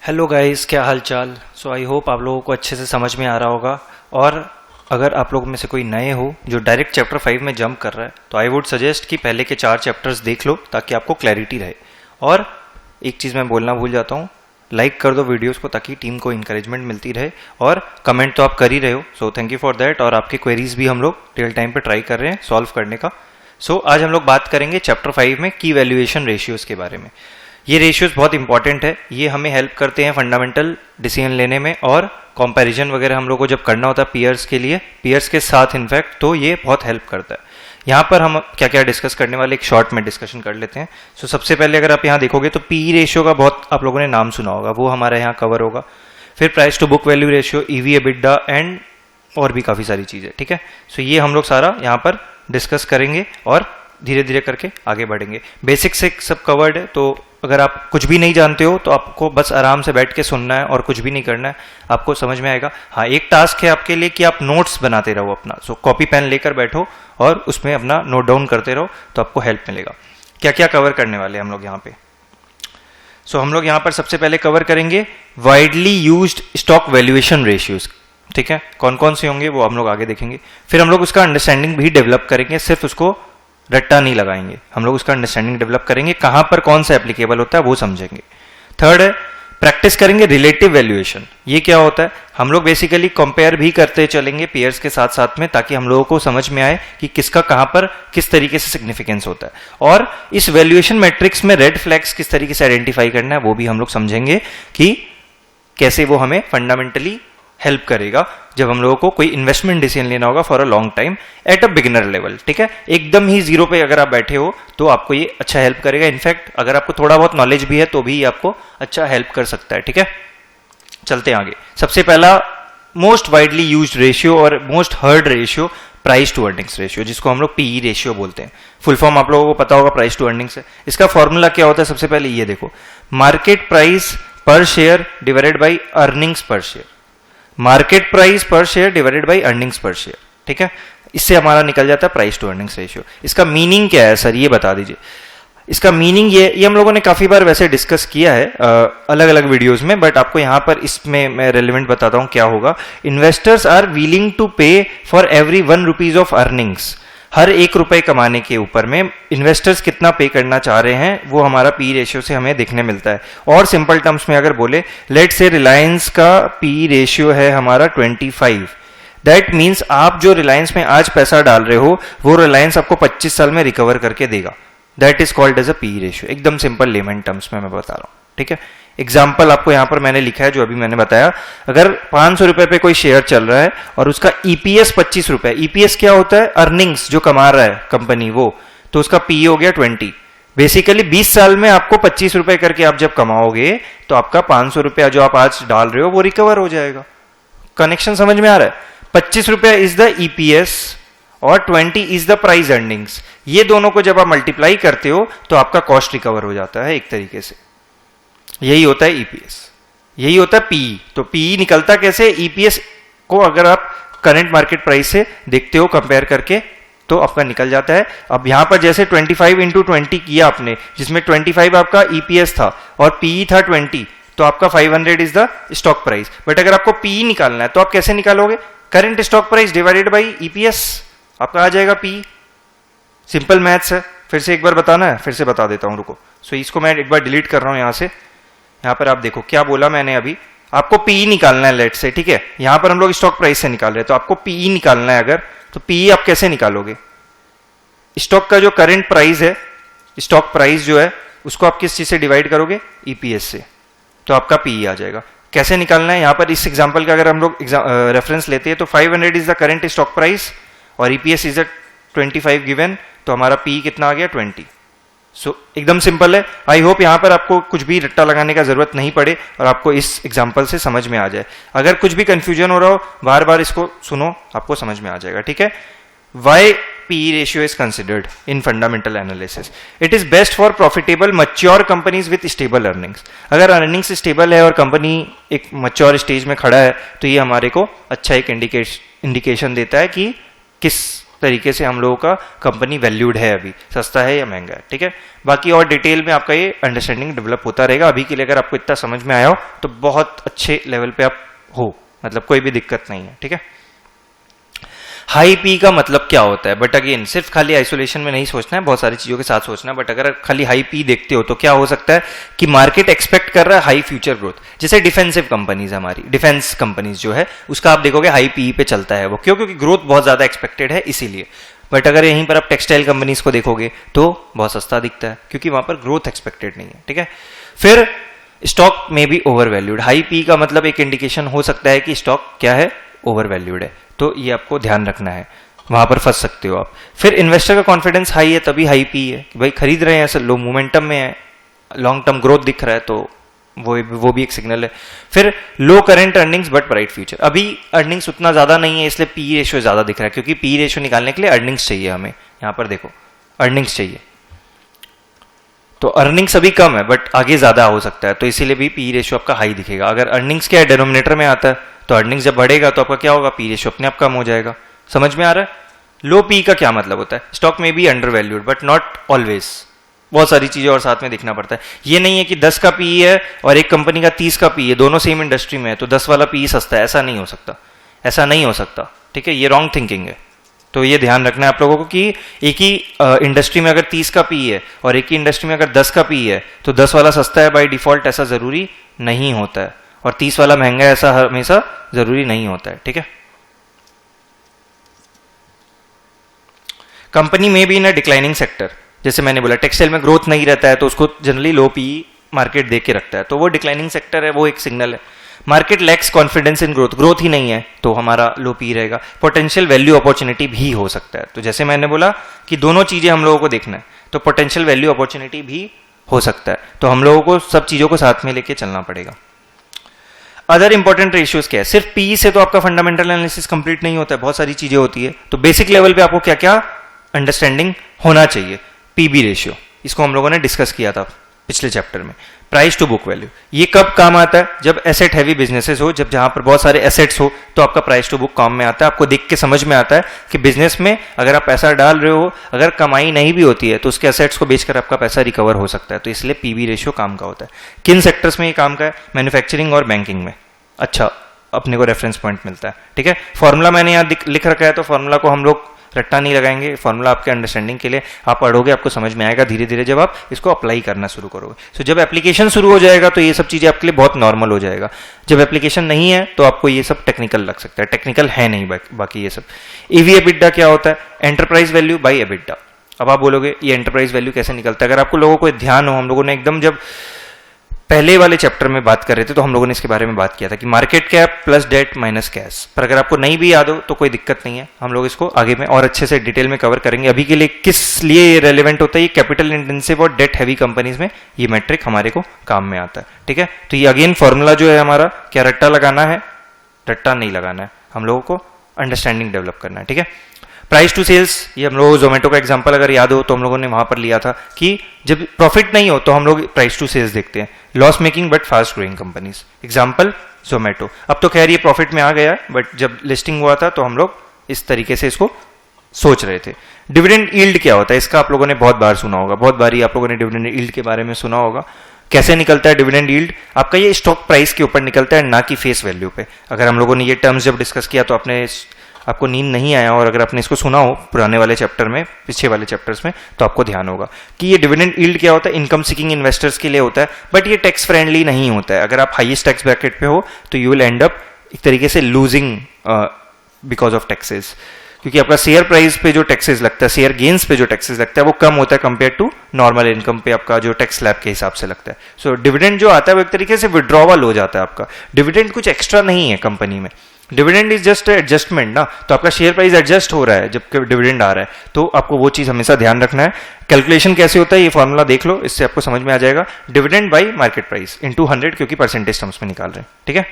Hello guys, क्या हाल चाल। I hope आप लोगों को अच्छे से समझ में आ रहा होगा। और अगर आप लोग में से कोई नए हो जो डायरेक्ट चैप्टर 5 में जंप कर रहा है तो आई वुड सजेस्ट कि पहले के 4 चैप्टर्स देख लो ताकि आपको क्लैरिटी रहे। और एक चीज़ मैं बोलना भूल जाता हूँ, लाइक कर दो वीडियोस को ताकि टीम को इंकरेजमेंट मिलती रहे। और कमेंट तो आप कर ही रहे हो, so thank you for that. और आपके क्वेरीज भी हम लोग रियल टाइम पे ट्राई कर रहे हैं सॉल्व करने का। आज हम लोग बात करेंगे चैप्टर 5 में की वैल्यूएशन रेशियोज के बारे में। ये रेशियोज बहुत इंपॉर्टेंट है, ये हमें हेल्प करते हैं फंडामेंटल डिसीजन लेने में और कंपैरिजन वगैरह हम लोग को जब करना होता है पीयर्स के लिए, पीयर्स के साथ इनफैक्ट, तो ये बहुत हेल्प करता है। यहाँ पर हम क्या क्या डिस्कस करने वाले एक शॉर्ट में डिस्कशन कर लेते हैं। सबसे पहले अगर आप यहाँ देखोगे तो पी रेशियो का बहुत आप लोगों ने नाम सुना होगा, वो हमारा यहाँ कवर होगा। फिर price to book value ratio, EV EBITDA and और भी काफ़ी सारी चीज़ें, ठीक है। ये हम लोग सारा यहाँ पर डिस्कस करेंगे और धीरे धीरे करके आगे बढ़ेंगे। बेसिक से सब कवर्ड है, तो अगर आप कुछ भी नहीं जानते हो तो आपको बस आराम से बैठ के सुनना है और कुछ भी नहीं करना है, आपको समझ में आएगा। हाँ, एक टास्क है आपके लिए कि आप नोट्स बनाते रहो अपना। कॉपी पेन लेकर बैठो और उसमें अपना नोट डाउन करते रहो तो आपको हेल्प मिलेगा। क्या क्या कवर करने वाले हैं हम लोग यहाँ पे। हम लोग यहाँ पर सबसे पहले कवर करेंगे widely used stock valuation ratios, ठीक है। कौन कौन से होंगे वो हम लोग आगे देखेंगे। फिर हम लोग उसका अंडरस्टैंडिंग भी डेवलप करेंगे, सिर्फ उसको रट्टा नहीं लगाएंगे, हम लोग उसका अंडरस्टैंडिंग डेवलप करेंगे, कहां पर कौन सा एप्लीकेबल होता है वो समझेंगे। थर्ड है प्रैक्टिस करेंगे रिलेटिव वैल्यूएशन। ये क्या होता है, हम लोग बेसिकली कंपेयर भी करते चलेंगे पेयर्स के साथ साथ में, ताकि हम लोगों को समझ में आए कि किसका कहां पर किस तरीके से सिग्निफिकेंस होता है। और इस वैल्यूएशन मैट्रिक्स में रेड फ्लैग्स किस तरीके से आइडेंटिफाई करना है वो भी हम लोग समझेंगे कि कैसे वो हमें फंडामेंटली हेल्प करेगा जब हम लोगों को कोई इन्वेस्टमेंट डिसीजन लेना होगा for a long time at a beginner level, ठीक है। एकदम ही जीरो पे अगर आप बैठे हो तो आपको ये अच्छा हेल्प करेगा। इनफैक्ट अगर आपको थोड़ा बहुत नॉलेज भी है तो भी आपको अच्छा हेल्प कर सकता है, ठीक है। चलते हैं आगे। सबसे पहला मोस्ट वाइडली यूज्ड रेशियो और most heard ratio price to earnings ratio, जिसको हम लोग पीई रेशियो बोलते हैं। फुल फॉर्म आप लोगों को पता होगा, प्राइस टू अर्निंग्स है। इसका फॉर्मूला क्या होता है, सबसे पहले ये देखो, मार्केट प्राइस पर शेयर डिवाइडेड बाई अर्निंग्स पर शेयर। मार्केट प्राइस पर शेयर डिवाइडेड बाई अर्निंग्स पर शेयर, ठीक है। इससे हमारा निकल जाता है प्राइस टू अर्निंग्स रेशियो। इसका मीनिंग क्या है सर, ये बता दीजिए। इसका मीनिंग ये हम लोगों ने काफी बार वैसे डिस्कस किया है अलग अलग वीडियोस में, बट आपको यहां पर इसमें मैं रेलेवेंट बताता हूं क्या होगा। Investors are willing to pay for every 1 rupees of earnings. हर 1 रुपए कमाने के ऊपर में इन्वेस्टर्स कितना पे करना चाह रहे हैं वो हमारा पी रेशियो से हमें देखने मिलता है। और सिंपल टर्म्स में अगर बोले, लेट से रिलायंस का पी रेशियो है हमारा 25। दैट मीन्स आप जो रिलायंस में आज पैसा डाल रहे हो वो रिलायंस आपको 25 साल में रिकवर करके देगा। That is called as a P ratio. एकदम सिंपल लेमन टर्म्स में मैं बता रहा हूं, ठीक है। एग्जाम्पल आपको यहां पर मैंने लिखा है जो अभी मैंने बताया। अगर 500 रुपए पे कोई शेयर चल रहा है और उसका ईपीएस 25 रुपए, ईपीएस क्या होता है, अर्निंग्स जो कमा रहा है कंपनी वो, तो उसका पी हो गया 20। बेसिकली 20 साल में आपको 25 रुपए करके आप जब कमाओगे तो आपका 500 रुपया जो आप आज डाल रहे हो वो रिकवर हो जाएगा। कनेक्शन समझ में आ रहा है। 25 रुपया इज द ईपीएस और 20 इज द प्राइस अर्निंग्स। ये दोनों को जब आप मल्टीप्लाई करते हो तो आपका कॉस्ट रिकवर हो जाता है एक तरीके से। यही होता है ईपीएस, यही होता है पीई। तो पीई निकलता कैसे, ईपीएस को अगर आप करंट मार्केट प्राइस से देखते हो कंपेयर करके तो आपका निकल जाता है। अब यहां पर जैसे 25 इंटू 20 किया आपने, जिसमें 25 आपका ईपीएस था और पीई था 20, तो आपका 500 is the stock price. But अगर आपको पीई निकालना है तो आप कैसे निकालोगे, current stock price divided by EPS, आपका आ जाएगा पीई। सिंपल मैथ्स है। फिर से एक बार बताना है, फिर से बता देता हूं, रुको। इसको मैं एक बार डिलीट कर रहा हूं यहां से। यहां पर आप देखो क्या बोला मैंने अभी, आपको पीई निकालना है लेट से, ठीक है। यहां पर हम लोग स्टॉक प्राइस से निकाल रहे हैं, तो आपको पीई निकालना है अगर, तो पीई आप कैसे निकालोगे, स्टॉक का जो करंट प्राइस है, स्टॉक प्राइस जो है उसको आप किस चीज से डिवाइड करोगे, ईपीएस से, तो आपका पीई आ जाएगा। कैसे निकालना है, यहां पर इस एग्जाम्पल का अगर हम लोग रेफरेंस लेते हैं तो 500 is the current stock price और ईपीएस इज द 25 गिवन, तो हमारा पीई कितना आ गया, 20। एकदम सिंपल है। आई होप यहां पर आपको कुछ भी रट्टा लगाने का जरूरत नहीं पड़े और आपको इस एग्जांपल से समझ में आ जाए। अगर कुछ भी कंफ्यूजन हो रहा हो बार बार इसको सुनो, आपको समझ में आ जाएगा, ठीक है। Why P ratio is considered in fundamental analysis, it is best for profitable mature companies with stable earnings. अगर अर्निंग्स स्टेबल है और कंपनी एक मच्योर स्टेज में खड़ा है तो ये हमारे को अच्छा एक इंडिकेशन देता है कि किस तरीके से हम लोगों का कंपनी वैल्यूड है, अभी सस्ता है या महंगा है, ठीक है। बाकी और डिटेल में आपका ये अंडरस्टैंडिंग डेवलप होता रहेगा। अभी के लिए अगर आपको इतना समझ में आया हो तो बहुत अच्छे लेवल पे आप हो, मतलब कोई भी दिक्कत नहीं है, ठीक है। हाई पी का मतलब क्या होता है, बट अगेन सिर्फ खाली आइसोलेशन में नहीं सोचना है, बहुत सारी चीजों के साथ सोचना है। बट अगर खाली हाई पी देखते हो तो क्या हो सकता है कि मार्केट एक्सपेक्ट कर रहा है हाई फ्यूचर ग्रोथ। जैसे डिफेंसिव कंपनीज, हमारी डिफेंस कंपनीज जो है उसका आप देखोगे हाई पी पे चलता है वो, क्यों? क्योंकि ग्रोथ बहुत ज्यादा एक्सपेक्टेड है इसीलिए। बट अगर यहीं पर आप टेक्सटाइल कंपनीज को देखोगे तो बहुत सस्ता दिखता है क्योंकि वहां पर ग्रोथ एक्सपेक्टेड नहीं है, ठीक है। फिर स्टॉक में भी ओवर वैल्यूड। हाई पी का मतलब एक इंडिकेशन हो सकता है कि स्टॉक क्या है, ओवर वैल्यूड है, तो ये आपको ध्यान रखना है, वहां पर फंस सकते हो आप। फिर इन्वेस्टर का कॉन्फिडेंस हाई है तभी हाई पी है कि भाई खरीद रहे हैं, ऐसा लो मोमेंटम में है, लॉन्ग टर्म ग्रोथ दिख रहा है, तो वो भी एक सिग्नल है। फिर low current earnings but bright future. अभी अर्निंग्स उतना ज्यादा नहीं है इसलिए पी रेशियो ज्यादा दिख रहा है, क्योंकि पी रेशियो निकालने के लिए अर्निंग्स चाहिए हमें। यहां पर देखो अर्निंग्स चाहिए, तो अर्निंग्स अभी कम है बट आगे ज्यादा हो सकता है, तो इसीलिए भी पी रेशियो आपका हाई दिखेगा। अगर अर्निंग्स क्या है, डिनोमिनेटर में आता है, तो अर्निंग्स जब बढ़ेगा तो आपका क्या होगा, पी रेशियो अपने आप कम हो जाएगा। समझ में आ रहा है? लो पी का क्या मतलब होता है, स्टॉक में भी under valued but not always, बहुत सारी चीजें और साथ में देखना पड़ता है। ये नहीं है कि 10 का पी है और एक कंपनी का 30 का पी है, दोनों सेम इंडस्ट्री में है तो 10 वाला पी सस्ता है, ऐसा नहीं हो सकता, ऐसा नहीं हो सकता, ठीक है। ये रॉन्ग थिंकिंग है, तो ये ध्यान रखना है आप लोगों को कि एक ही इंडस्ट्री में अगर 30 का पी है और एक ही इंडस्ट्री में अगर 10 का पी है तो 10 वाला सस्ता है बाय डिफॉल्ट, ऐसा जरूरी नहीं होता है, और 30 वाला महंगा है ऐसा हमेशा जरूरी नहीं होता है, ठीक है। कंपनी में भी इन डिक्लाइनिंग सेक्टर, जैसे मैंने बोला टेक्सटाइल में ग्रोथ नहीं रहता है तो उसको जनरली लो पी मार्केट देख के रखता है, तो वो डिक्लाइनिंग सेक्टर है, वो एक सिग्नल है। Market lacks confidence in growth, growth ही नहीं है तो हमारा लो पी रहेगा। पोटेंशियल वैल्यू अपॉर्चुनिटी भी हो सकता है, तो जैसे मैंने बोला कि दोनों चीजें हम लोगों को देखना है, तो पोटेंशियल वैल्यू अपॉर्चुनिटी भी हो सकता है, तो हम लोगों को सब चीजों को साथ में लेके चलना पड़ेगा। अदर इंपॉर्टेंट रेशियोज क्या है, सिर्फ पी से तो आपका फंडामेंटल एनालिसिस कंप्लीट नहीं होता है, बहुत सारी चीजें होती है, तो बेसिक लेवल पे आपको क्या क्या अंडरस्टैंडिंग होना चाहिए। पीबी रेशियो, इसको हम लोगों ने डिस्कस किया था पिछले चैप्टर में। प्राइस टू बुक वैल्यू, ये कब काम आता है, जब एसेट हैवी बिजनेसेस हो, जब जहां पर बहुत सारे एसेट्स हो तो आपका प्राइस टू बुक काम में आता है। आपको देख के समझ में आता है कि बिजनेस में अगर आप पैसा डाल रहे हो, अगर कमाई नहीं भी होती है तो उसके एसेट्स को बेचकर आपका पैसा रिकवर हो सकता है, तो इसलिए पीबी रेशियो काम का होता है। किन सेक्टर्स में ये काम का है, मैन्युफैक्चरिंग और बैंकिंग में अच्छा अपने को रेफरेंस पॉइंट मिलता है, ठीक है। फॉर्मूला मैंने यहाँ लिख रखा है, तो फॉर्मूला को हम लोग रट्टा नहीं लगाएंगे, फॉर्मूला आपके अंडरस्टैंडिंग के लिए, आप पढ़ोगे आपको समझ में आएगा धीरे धीरे जब आप इसको अप्लाई करना शुरू करोगे। सो जब एप्लीकेशन शुरू हो जाएगा तो ये सब चीजें आपके लिए बहुत नॉर्मल हो जाएगा। जब एप्लीकेशन नहीं है तो आपको ये सब टेक्निकल लग सकता है, टेक्निकल है नहीं बाकी ये सब। ईवी एबिडा क्या होता है, एंटरप्राइज वैल्यू बाई एबिडा। अब आप बोलोगे ये एंटरप्राइज वैल्यू कैसे निकलता है, अगर आपको लोगों को ध्यान हो, हम लोगों ने एकदम जब पहले वाले चैप्टर में बात कर रहे थे तो हम लोगों ने इसके बारे में बात किया था कि market cap plus debt minus cash, पर अगर आपको नहीं भी याद हो तो कोई दिक्कत नहीं है, हम लोग इसको आगे में और अच्छे से डिटेल में कवर करेंगे। अभी के लिए किस लिए ये रेलेवेंट होता है, ये कैपिटल इंटेंसिव और डेट हैवी कंपनीज में ये मैट्रिक हमारे को काम में आता है, ठीक है। तो ये अगेन फॉर्मूला जो है हमारा, क्या रट्टा लगाना है, रट्टा नहीं लगाना है, हम लोगों को अंडरस्टैंडिंग डेवलप करना है, ठीक है। प्राइस टू सेल्स, ये हम लोग जोमेटो का एग्जांपल अगर याद हो तो हम लोगों ने वहां पर लिया था कि जब प्रॉफिट नहीं हो तो हम लोग प्राइस टू सेल्स देखते हैं। Loss making but fast growing companies, example Zomato. अब तो खैर ये प्रॉफिट में आ गया, बट जब लिस्टिंग हुआ था तो हम लोग इस तरीके से इसको सोच रहे थे। डिविडेंड यील्ड क्या होता है, इसका आप लोगों ने बहुत बार सुना होगा, बहुत बार आप लोगों ने डिविडेंड यील्ड के बारे में सुना होगा। कैसे निकलता है डिविडेंड यील्ड, आपका ये स्टॉक प्राइस के ऊपर निकलता है, ना कि फेस वैल्यू पे। अगर हम लोगों ने ये टर्म्स जब डिस्कस किया तो आपको नींद नहीं आया, और अगर आपने इसको सुना हो पुराने वाले चैप्टर में, पीछे वाले चैप्टर्स में, तो आपको ध्यान होगा कि ये डिविडेंड यील्ड क्या होता है, इनकम सीकिंग इन्वेस्टर्स के लिए होता है, बट ये टैक्स फ्रेंडली नहीं होता है। अगर आप हाईएस्ट टैक्स ब्रैकेट पे हो तो यू विल एंड अप एक तरीके से लूजिंग बिकॉज ऑफ टैक्सेस, क्योंकि आपका शेयर प्राइस पे जो टैक्सेस लगता है, शेयर गेन्स पे जो टैक्सेस लगता है वो कम होता है कंपेयर टू नॉर्मल इनकम पे आपका जो टैक्स स्लैब के हिसाब से लगता है। सो डिविडेंड जो आता है वो एक तरीके से विड्रॉवल हो जाता है आपका। डिविडेंड कुछ एक्स्ट्रा नहीं है कंपनी में, डिविडेंड इज जस्ट एडजस्टमेंट ना, तो आपका शेयर प्राइस एडजस्ट हो रहा है जब डिविडेंड आ रहा है, तो आपको वो चीज हमेशा ध्यान रखना है। कैलकुलेशन कैसे होता है ये फॉर्मूला देख लो, इससे आपको समझ में आ जाएगा। Dividend by market price into 100, क्योंकि परसेंटेज टर्म्स में निकाल रहे हैं, ठीक है।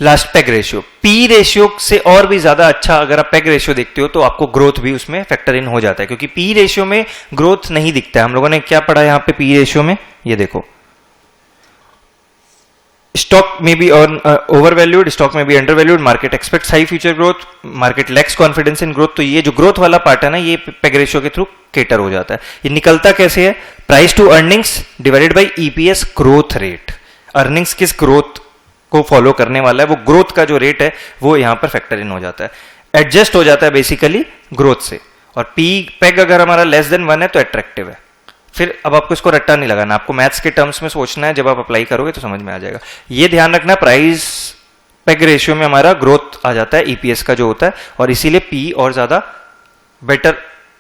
Last peg ratio, P ratio से और भी ज्यादा अच्छा अगर आप पेग रेशियो देखते हो तो आपको ग्रोथ भी उसमें फैक्टर इन हो जाता है, क्योंकि पी रेशियो में ग्रोथ नहीं दिखता है। हम लोगों ने क्या पढ़ा यहाँ पे पी रेशियो में, ये देखो स्टॉक में बी ओवर वैल्यूड, स्टॉक में be under valued, market expects high future growth, market lacks confidence in growth. तो ये जो ग्रोथ वाला पार्ट है ना, ये पेग रेशियो के थ्रू केटर हो जाता है। ये निकलता कैसे है? Price to earnings divided by EPS growth rate. Earnings किस ग्रोथ को फॉलो करने वाला है, वो ग्रोथ का जो रेट है वो यहां पर फैक्टर इन हो जाता है, एडजस्ट हो जाता है बेसिकली ग्रोथ से। और पी पेग अगर हमारा लेस देन 1 है तो अट्रैक्टिव है। फिर अब आपको इसको रट्टा नहीं लगाना, आपको मैथ्स के टर्म्स में सोचना है, जब आप अप्लाई करोगे तो समझ में आ जाएगा। ये ध्यान रखना, प्राइस पेग रेशियो में हमारा ग्रोथ आ जाता है ईपीएस का जो होता है, और इसीलिए पी और ज्यादा बेटर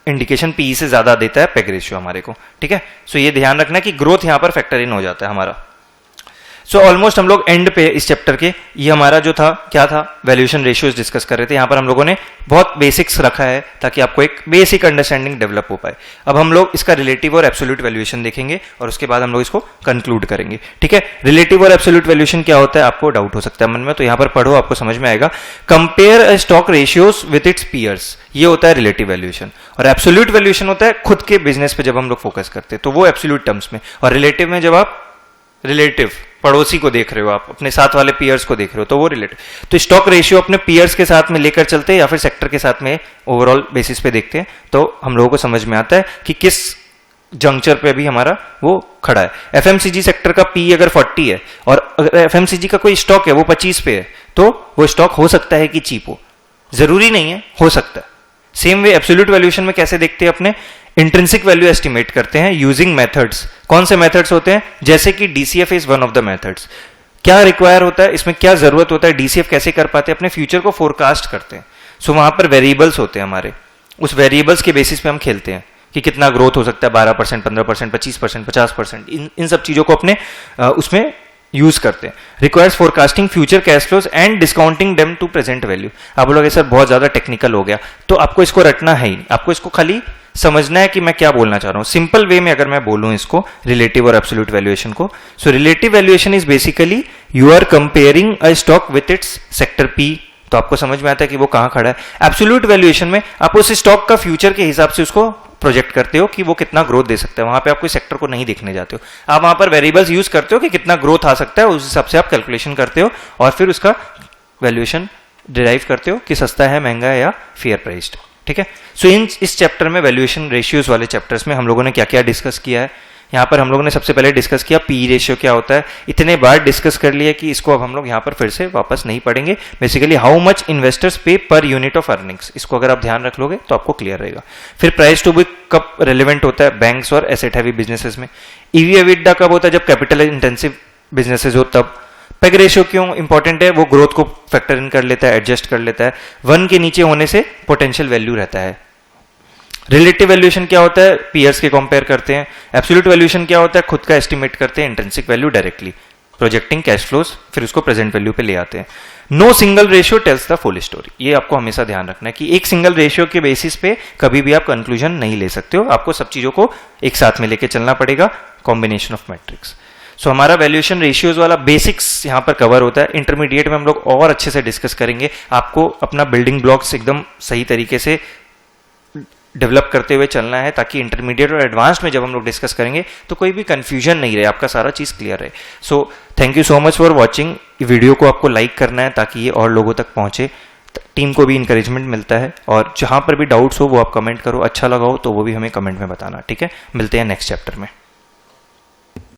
इंडिकेशन पी से ज्यादा देता है पेग रेशियो हमारे को, ठीक है। सो ये ध्यान रखना कि ग्रोथ यहां पर फैक्टर इन हो जाता है हमारा। सो ऑलमोस्ट हम लोग एंड पे इस चैप्टर के, ये हमारा जो था क्या था, वैल्यूएशन रेशियोज डिस्कस कर रहे थे। यहां पर हम लोगों ने बहुत बेसिक्स रखा है ताकि आपको एक बेसिक अंडरस्टैंडिंग डेवलप हो पाए। अब हम लोग इसका रिलेटिव और एब्सोल्यूट वैल्यूएशन देखेंगे और उसके बाद हम लोग इसको कंक्लूड करेंगे, ठीक है। रिलेटिव और एब्सोल्यूट वैल्यूएशन क्या होता है, आपको डाउट हो सकता है मन में, तो यहां पर पढ़ो, आपको समझ में आएगा। Compare stock ratios with its peers, ये होता है रिलेटिव वैल्यूएशन। और एब्सोल्यूट वैल्यूएशन होता है खुद के बिजनेस पे जब हम लोग फोकस करते हैं, तो वो एब्सोल्यूट टर्म्स में। और रिलेटिव में जब आप रिलेटिव पड़ोसी को देख रहे हो, आप अपने साथ वाले पीयर्स को देख रहे हो, तो वो रिलेटिव। तो स्टॉक रेशियो अपने पीयर्स के साथ में लेकर चलते हैं या फिर सेक्टर के साथ में ओवरऑल बेसिस पे देखते हैं, तो हम लोगों को समझ में आता है कि किस जंक्चर पे भी हमारा वो खड़ा है। एफएमसीजी सेक्टर का पी अगर 40 है और अगर एफएमसीजी का कोई स्टॉक है वो 25 पे है, तो वो स्टॉक हो सकता है कि चीप हो, जरूरी नहीं है, हो सकता है। सेम वे एब्सोल्यूट वैल्यूएशन में कैसे देखते हैं, अपने इंट्रिंसिक वैल्यू एस्टिमेट करते हैं यूजिंग मेथड्स। कौन से मेथड्स होते हैं, जैसे कि DCF is one of the methods. क्या रिक्वायर होता है, इसमें क्या जरूरत होता है, डीसीएफ कैसे कर पाते हैं, अपने फ्यूचर को फोरकास्ट करते हैं। सो वहां पर वेरिएबल्स होते हैं हमारे, उस वेरिएबल्स के बेसिस पे हम खेलते हैं कि कितना ग्रोथ हो सकता है, 12%, 15%, 25%, 50%, इन सब चीजों को अपने उसमें यूज करते हैं। Requires forecasting future cash flows and discounting them to present value. आप बोलोगे सर बहुत ज्यादा टेक्निकल हो गया, तो आपको इसको रटना है ही, आपको इसको खाली समझना है कि मैं क्या बोलना चाह रहा हूं। सिंपल वे में अगर मैं बोलूं इसको, रिलेटिव और एब्सोल्यूट वैल्यूएशन को, so relative valuation is basically you are comparing a stock with its sector पी, तो आपको समझ में आता है कि वो कहां खड़ा है। एब्सोल्यूट वैल्यूएशन में आप उस स्टॉक का फ्यूचर के हिसाब से उसको प्रोजेक्ट करते हो कि वो कितना ग्रोथ दे सकता है, वहां पे आप कोई सेक्टर को नहीं देखने जाते हो, आप वहां पर वेरिएबल्स यूज करते हो कि कितना ग्रोथ आ सकता है, उस हिसाब से आप कैलकुलेशन करते हो और फिर उसका वैल्यूएशन डिराइव करते हो कि सस्ता है, महंगा है या फेयर प्राइस्ड, ठीक है। सो इस चैप्टर में वैल्यूएशन रेशियोज वाले चैप्टर्स में हम लोगों ने क्या क्या डिस्कस किया है। यहाँ पर हम लोगों ने सबसे पहले डिस्कस किया पी रेशियो क्या होता है, इतने बार डिस्कस कर लिया कि इसको अब हम लोग यहाँ पर फिर से वापस नहीं पढ़ेंगे। बेसिकली हाउ मच इन्वेस्टर्स पे पर यूनिट ऑफ अर्निंग्स, इसको अगर आप ध्यान रख लोगे तो आपको क्लियर रहेगा। फिर प्राइस टू बुक कब रेलिवेंट होता है, बैंक्स और एसेट हैवी बिजनेसेस में। ईवी एबिटडा कब होता है, जब कैपिटल इंटेंसिव बिजनेसेस हो तब। पेग रेशियो क्यों इंपॉर्टेंट है, वो ग्रोथ को फैक्टर इन कर लेता है, एडजस्ट कर लेता है। 1 के नीचे होने से पोटेंशियल वैल्यू रहता है। रिलेटिव वैल्यूएशन क्या होता है, पीयर्स के कंपेयर करते हैं। एब्सोल्यूट वैल्यूएशन क्या होता है, खुद का एस्टिमेट करते हैं, intrinsic value directly projecting cash flows, फिर उसको प्रेजेंट वैल्यू पे ले आते हैं। No single ratio tells the full story, ये आपको हमेशा ध्यान रखना है कि एक सिंगल रेशियो के बेसिस पे कभी भी आप कंक्लूजन नहीं ले सकते हो, आपको सब चीजों को एक साथ में लेके चलना पड़ेगा, कॉम्बिनेशन ऑफ मैट्रिक्स। सो हमारा वैल्यूएशन रेशियोज वाला बेसिक्स यहाँ पर कवर होता है। इंटरमीडिएट में हम लोग और अच्छे से डिस्कस करेंगे, आपको अपना बिल्डिंग ब्लॉक्स एकदम सही तरीके से डेवलप करते हुए चलना है, ताकि इंटरमीडिएट और एडवांस्ड में जब हम लोग डिस्कस करेंगे तो कोई भी कंफ्यूजन नहीं रहे, आपका सारा चीज क्लियर है। So thank you so much for watching. Video को आपको लाइक करना है ताकि ये और लोगों तक पहुंचे, टीम को भी इंकरेजमेंट मिलता है। और जहां पर भी डाउट्स हो वो आप कमेंट करो, अच्छा लगा हो तो वो भी हमें कमेंट में बताना, ठीक है। मिलते हैं नेक्स्ट चैप्टर में।